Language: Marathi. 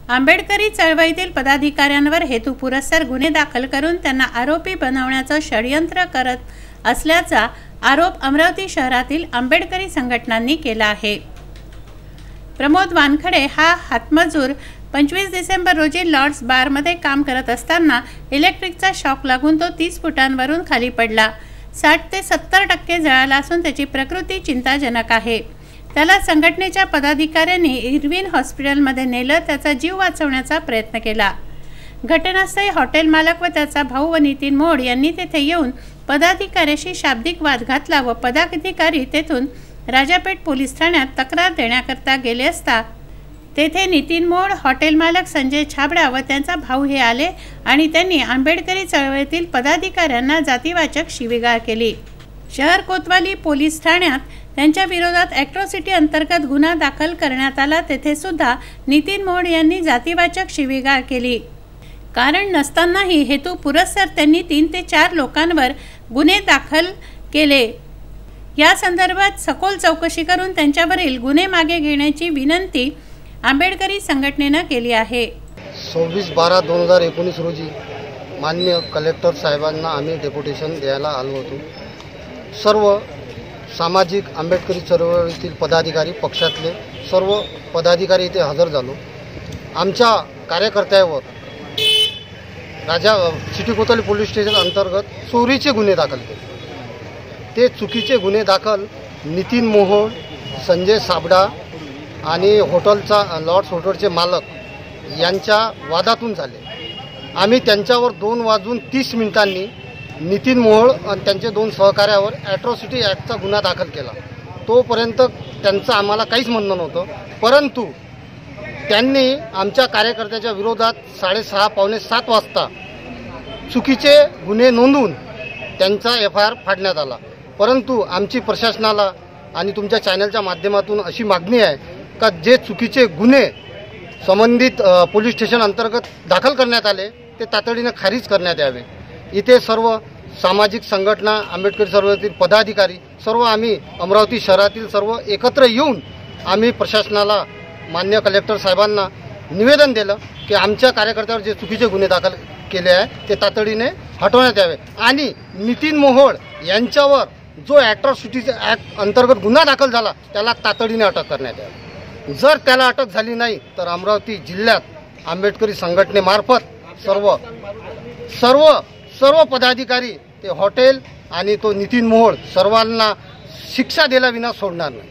आंबेडकरी चळवळीतील पदाधिकाऱ्यांवर हेतुपुरस्सर गुन्हे दाखल करून त्यांना आरोपी बनवण्याचं षडयंत्र करत असल्याचा आरोप अमरावती शहरातील आंबेडकरी संघटनांनी केला आहे। प्रमोद वानखडे हा हातमजूर 25 डिसेंबर रोजी लॉर्ड्स बारमध्ये काम करत असताना इलेक्ट्रिकचा शॉक लागून तो 30 फुटांवरून खाली पडला। 60 ते 70% जळाला असून त्याची प्रकृती चिंताजनक आहे। त्याला संघटनेच्या पदाधिकाऱ्यांनी इरविन हॉस्पिटलमध्ये नेलं, त्याचा जीव वाचवण्याचा प्रयत्न केला। घटनास्थळी हॉटेल मालक व त्याचा भाऊ व नितीन मोड यांनी तेथे येऊन पदाधिकाऱ्याशी शाब्दिक वाद घातला व पदाधिकारी तेथून राजापेठ पोलीस ठाण्यात तक्रार देण्याकरता गेले असता तेथे नितीन मोड, हॉटेल मालक संजय छाबडा व त्यांचा भाऊ हे आले आणि त्यांनी आंबेडकरी चळवळीतील पदाधिकाऱ्यांना जातीवाचक शिवीगाळ केली। शहर कोतवाली पोलीस ठाण्यात त्यांच्या विरोधात ॲट्रॉसिटी अंतर्गत गुन्हा दाखल करण्यात आला। तेथे सुद्धा नितीन मोड यांनी जातीवाचक शिवीगाळ केली। कारण नसतानाही हेतुपुरस्सर त्यांनी 3 ते 4 लोकांवर गुन्हे दाखल केले। या संदर्भात सखोल चौकशी करून त्यांच्यावरील गुन्हे मागे घेण्याची विनंती आंबेडकरी संघटनेने केली आहे। 26/12/2019 रोजी माननीय कलेक्टर साहेबांना आम्ही डेप्युटेशन द्यायला आलो होतो। सर्व सामाजिक आंबेडकरी चळवळीतील पदाधिकारी, पक्षातले सर्व पदाधिकारी इथे हजर झालो। आमच्या कार्यकर्त्यावर सिटी कोतवाली पोलीस स्टेशन अंतर्गत चोरीचे गुन्हे दाखल केले। ते चुकीचे गुन्हे दाखल नितीन मोहोळ, संजय छाबडा आणि लॉर्ड्स हॉटेलचे मालक यांच्या वादातून झाले। आम्ही त्यांच्यावर 2:30 नितीन मोहोळ आणि त्यांचे 2 सहकार्यावर ॲट्रॉसिटी ॲक्टचा गुन्हा दाखल केला। तोपर्यंत त्यांचं आम्हाला काहीच म्हणणं नव्हतं, परंतु त्यांनी आमच्या कार्यकर्त्याच्या विरोधात 6:30 पावणे 7 वाजता चुकीचे गुन्हे नोंदवून त्यांचा FIR फाडण्यात आला। परंतु आमची प्रशासनाला आणि तुमच्या चॅनलच्या माध्यमातून अशी मागणी आहे का जे चुकीचे गुन्हे संबंधित पोलीस स्टेशन अंतर्गत दाखल करण्यात आले ते तातडीने खारिज करण्यात यावे। इथे सर्व सामाजिक संघटना, आंबेडकरी चळवळीतील पदाधिकारी सर्व आम्ही अमरावती शहरातील सर्व एकत्र येऊन आम्ही प्रशासनाला, माननीय कलेक्टर साहेबांना निवेदन दिलं की आमच्या कार्यकर्त्यावर जे चुकीचे गुन्हे दाखल केले आहे ते तातडीने हटवण्यात यावे आणि नितीन मोहोळ यांच्यावर जो ॲट्रॉसिटीचे ॲक्ट अंतर्गत गुन्हा दाखल झाला त्याला तातडीने अटक करण्यात यावी। जर त्याला अटक झाली नाही तर अमरावती जिल्ह्यात आंबेडकरी संघटनेमार्फत सर्व पदाधिकारी, ते हॉटेल आणि तो नितीन मोहोळ सर्वांना शिक्षा दिल्याविना सोडणार नाही।